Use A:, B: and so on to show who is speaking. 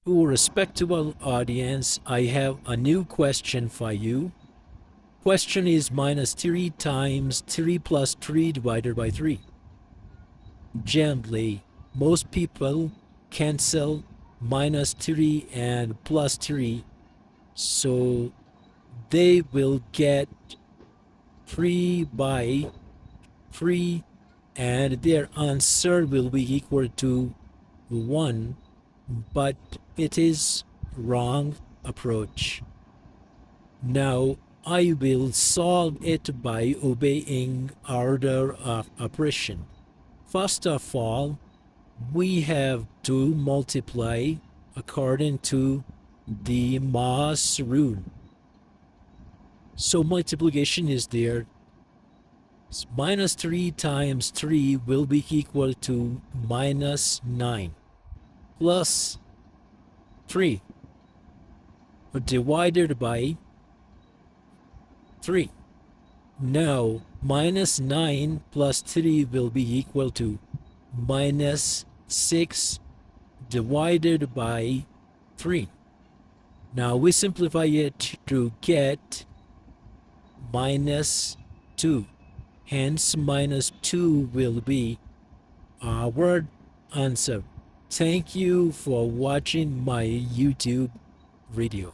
A: Respectable audience, I have a new question for you. Question is minus 3 times 3 plus 3 divided by 3. Generally, most people cancel minus 3 and plus 3, so they will get 3 by 3, and their answer will be equal to 1, but it is wrong approach. Now I will solve it by obeying order of operation. First of all, we have to multiply according to the Mass rule. So multiplication is there. Minus 3 times 3 will be equal to minus 9 plus 3 divided by 3. Now minus 9 plus 3 will be equal to minus 6 divided by 3. Now we simplify it to get minus 2. Hence minus 2 will be our answer. Thank you for watching my YouTube video.